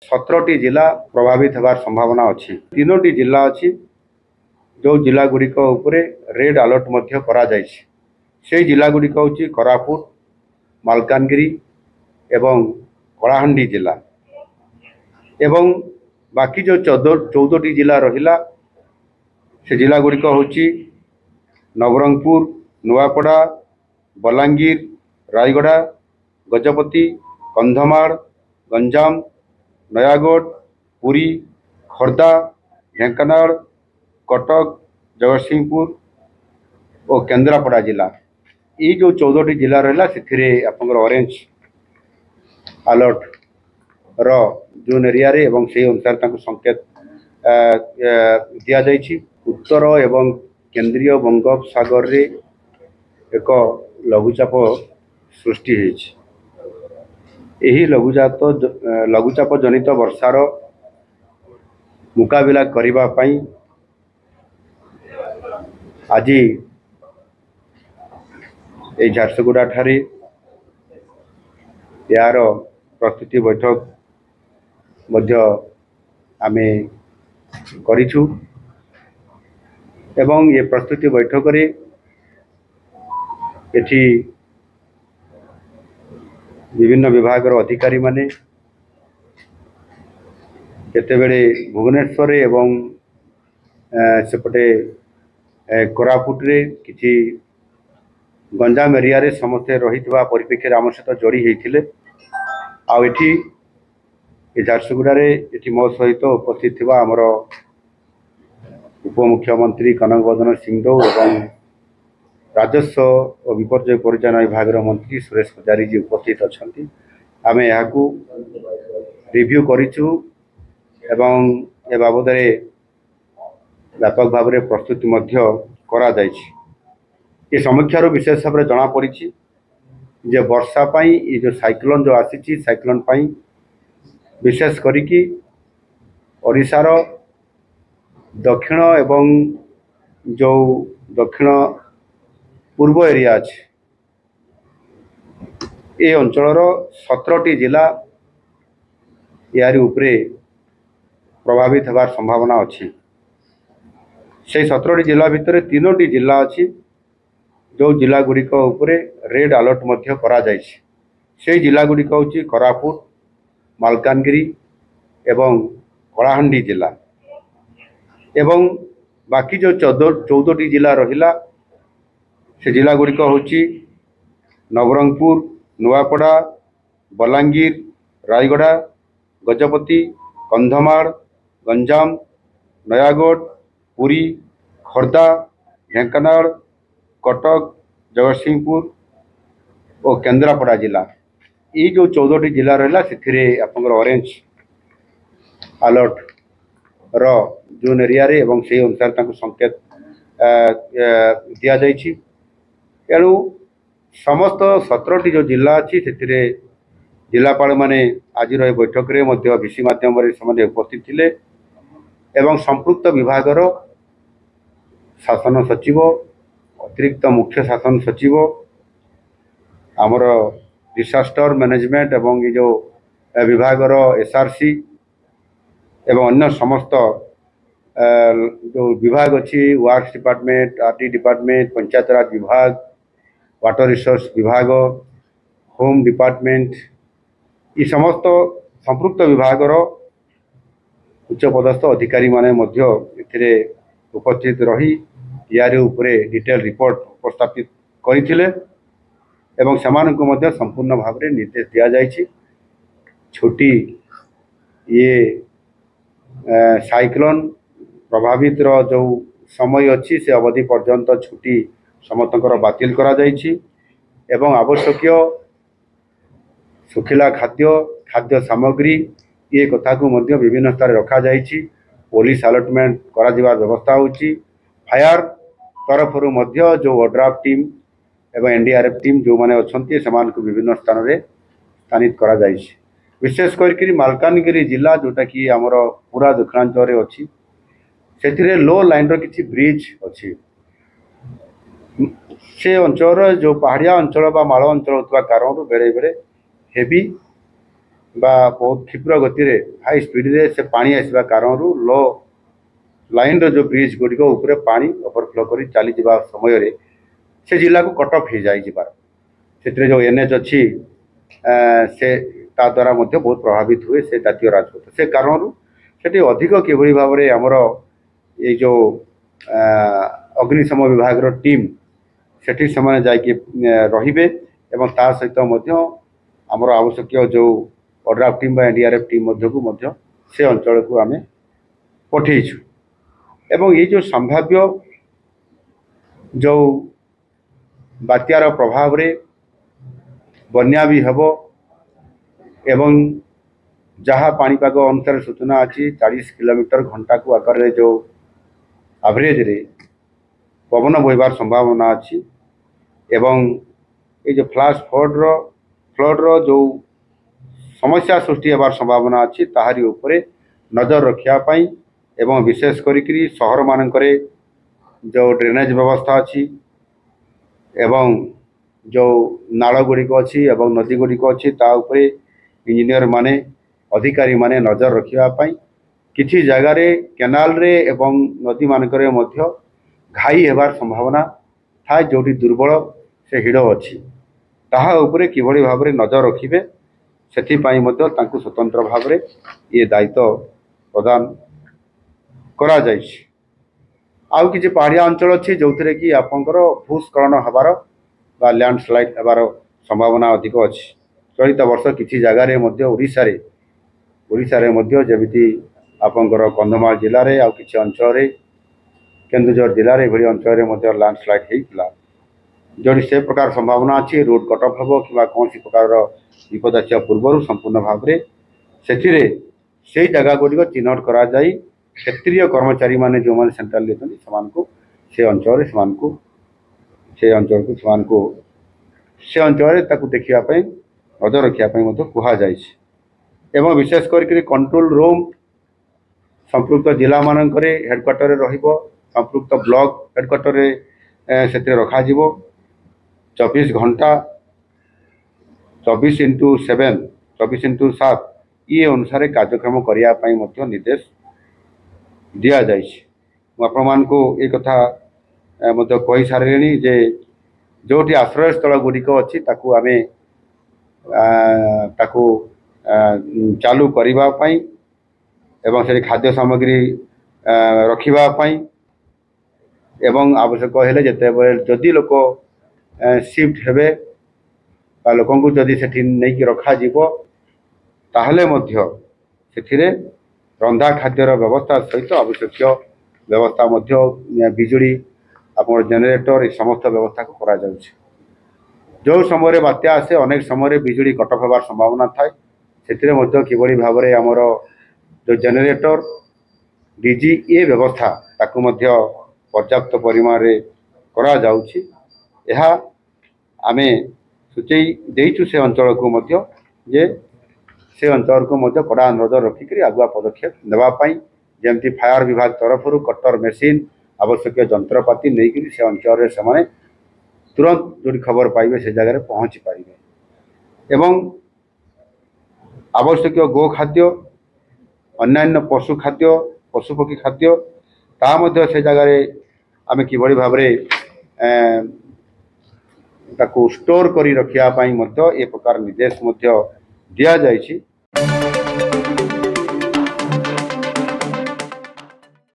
17टी जिला प्रभावित होवार संभावना अच्छी। 3टी जिला अच्छी जो जिला गुड़िक रेड अलर्ट मध्य करा जायछि। से जिला गुड़िक हूँ कोरापुट, मालकानगिरी एवं कलाहांडी जिला एवं बाकी जो 14टी जिला रहिला से जिला गुड़िक हूँ नवरंगपुर, नुआपड़ा, बलांगीर, रायगड़ा, गजपति, कंधमाल, गंजाम, नयागढ़, पुरी, खोर्धा, ढेंकानाल, कटक, जगतसिंहपुर और केन्द्रापड़ा जिला। ये जो 14टी जिला रहा से ऑरेंज अलर्ट रो जोन एरिया रे एवं से अनुसार संकेत दिया जाइछि। उत्तर एवं केंद्रीय बंगोपसागर रे एक लघुचाप सृष्टि होइछि। एही लघुचाप जनित वर्षार मुकाबिला करिबा पई आज ये झारसुगुड़ा ठारे यार प्रस्तुति बैठक मध्य आमे करिछु एवं ये प्रस्तुति बैठक रे एठी विभिन्न विभाग अधिकारी माने केतेबेले भुवनेश्वर एवं सेपटे कोरापुट रे किछि गंजाम एरिया रे समस्ते रही परिप्रेक्षी आम सहित जोड़ी होते आठी झारसुगुड़ा मो सहित उपस्थित थी आमर उपमुख्यमंत्री कनक बदन सिंहदेव एवं राजस्व और विपर्य परिचालन विभाग मंत्री सुरेश पुजारी जी उपस्थित अच्छा। आम यहाँ रिव्यू करूँ एवं ए बाबद व्यापक भाव में प्रस्तुति करा जायछि। ये समीक्षार विशेष भाव में जना पड़ी जे वर्षा पाई ये जो साइक्लोन जो आसी साइक्लोन पाई विशेष करिकी ओडिशार दक्षिण एवं जो दक्षिण पूर्व एरिया अच्छे ये अंचलर 17टी जिला यारी उपरे प्रभावित होवार संभावना अच्छी। से 17टी जिला भितर 3टी जिला अच्छी जो जिला गुड़िक रेड अलर्ट मध्य करा जायछि। से जिला गुड़िक हूँ कोरापुट, मालकानगिरी एवं कलाहांडी जिला एवं बाकी जो 14टी जिला रहिला से जिला गुड़िक हूँ नवरंगपुर, नुआपड़ा, बलांगीर, रायगड़ा, गजपति, कंधमाल, गंजाम, नयागढ़, पुरी, खोर्धा, ढेंकानाल, कटक, जगतसिंहपुर और केन्द्रापड़ा जिला। ये जो 14टी जिला रहा से ऑरेंज अलर्ट रो जोन एरिया रे एवं से अनुसार संकेत दिया जाइछि। एणु समस्त 17टी जो जिला अच्छी से जिलापाल माने आज बैठक रे मध्य भिसी माध्यम से उपस्थित थिले एवं संपृक्त विभागर शासन सचिव, अतिरिक्त मुख्य शासन सचिव, आमर डिसास्टर मैनेजमेंट एवं ये जो विभागर एसआरसी एवं अन्य समस्त जो विभाग अच्छी works department, RT department, Panchayat Raj विभाग, वाटर रिसोर्स विभाग, होम डिपार्टमेंट ये समस्त संपृक्त विभागर उच्च पदस्थ अधिकारी माने मध्य एथिरे उपस्थित रही यारी उपरे डिटेल रिपोर्ट उपस्थापित करथिले एवं समानक मध्य संपूर्ण भाव में निर्देश दिया जायछि। छोटी ये साइक्लोन प्रभावित जो समय अच्छी से अवधि पर्यंत छुट्टी समस्तकर बातिल करा जायछि एवं आवश्यक सुखिला खाद्य सामग्री ये कथा को मध्य विभिन्न स्तर रखा जायछि। पुलिस अलर्टमेंट करा जिवार व्यवस्था होछि। फायर तरफ मध्य जो ओड्राफ टीम एवं एनडीआरएफ टीम जो माने अछंती समान को विभिन्न स्थान रे स्थानित करा जायछि। विशेष करके मालकानगिरी जिला जोटा कि आमर पूरा दक्षिणांचल रे अछि से लो लाइन रो किछि ब्रिज अछि। से अंचल जो पहाड़िया अंचल बा माल अंचल होता कारण बेले बेले हेवी बा बहुत क्षिप्र गति रे हाई स्पीड रे से पानी आसवा कारण लो लाइन रो जो ब्रिज गुड़िक ऊपर पानी ओवरफ्लो कर चली जा समय रे से जिला को कट ऑफ हो जाए से जो एनएच अच्छी से ता द्वारा मध्य बहुत प्रभावित हुए से जातीय राजपथ से कारण से अधिक किभली भाव में आमर ये जो अग्निशम विभाग रो टीम सेठी से जाकि रहिबे एवं ता सहित आमर आवश्यक जो ओड्राफ टीम एनडीआरएफ टीम को से अंचल को आम पठेचु एवं ये जो संभाव्य जो बात्यार प्रभाव रे बन्या भी हेब एवं जहाँ पानीपाग अनुसार सूचना अच्छी 40 किलोमीटर घंटा को आकार रे जो एवरेज रे पवन बहबार संभावना अच्छी एवं ये जो फ्लैश फ्लड रो जो समस्या सृष्टि होबार संभावना अच्छी ताहारी उपरे नजर रखिया पाई एवं विशेष करी सहर मानकरे जो ड्रेनेज व्यवस्था अच्छी एवं जो नाल गुड़िक अच्छी एवं नदी गुड़िक अच्छी ता उपरे इंजीनियर माने अधिकारी माने नजर रखिया पाई किछि जगह रे केनाल रे एवं नदी मानकरे मध्य घाई हेबार संभावना था जोटी दुर्बल से हिड़ अच्छी ताहा उपरे किभली भाव में नजर रखिबे सेथिपाई मध्य तांकु स्वतंत्र भाव में ये दायित्व प्रदान करा जाइछि। आउ किछि पहाड़िया अंचल अच्छी जो थे कि आपंकर भूस्खलन हबार बा लैंडस्लाइड हबार संभावना अधिक अच्छी चलित वर्ष किछि जगार ओडिशा रे मध्य जेमिति आपंकर कंधमाल जिले में आउ किछि अंचल केन्दुझर जिले में भली अंचल में लैंडस्लाइड होता जोड़ी से प्रकार संभावना अच्छी रोड कट ऑफ हम कि कौन प्रकार विपद आसा पूर्व संपूर्ण भाव में से जगह गुड़िक चिन्हट करा जाई क्षेत्रीय कर्मचारी माने जो माने सेंट्रल से अंचल से अंचल देखा नजर रखापी कहुई एवं विशेष करके कंट्रोल रूम संपृक्त जिला मानक हेडक्वार्टर संपृक्त ब्लॉक हेडक्वार्टर से रखा 24 घंटा 24x7 ये अनुसार कार्यक्रम करने निर्देश दि जापण को ये कथा कही सारे जे जो आश्रय स्थल गुड़िक अच्छी आम चालू करने एवं से खाद्य सामग्री रखापी एवं आवश्यक हेले जदि लोक शिफ्ट हेबे लोक जदि से नहीं रखा ताहले से रंधा खाद्यर व्यवस्था सहित आवश्यक व्यवस्था बिजुली आप जेनेरेटर ये समस्त व्यवस्था को करा जाउछि। जो समय बात्या आसे अनेक समय बिजुली कट ऑफ होबार संभावना थाए से किभली भाव में आमर जो जेनेरेटर डीजी ये व्यवस्था ताकू पर्याप्त परिमाण रे करा जाउछि। यह आमे सूचई देइछु से अंचल को जे से अंचल को कड़ा नजर रखिक आगुआ पदक्षेप नेवाई जमती फायर विभाग तरफ कटर मेसीन आवश्यक जंत्रपाति नहीं से अंचल से तुरंत जो खबर पाइबे से जगह पहुँची पारे एवं आवश्यक गो खाद्य अन्यान्य पशु खाद्य पशुपक्षी खाद्य ता से जगह आम किभली भाव में स्टोर करी रखिया पाई ए प्रकार निर्देश दि जाइछि।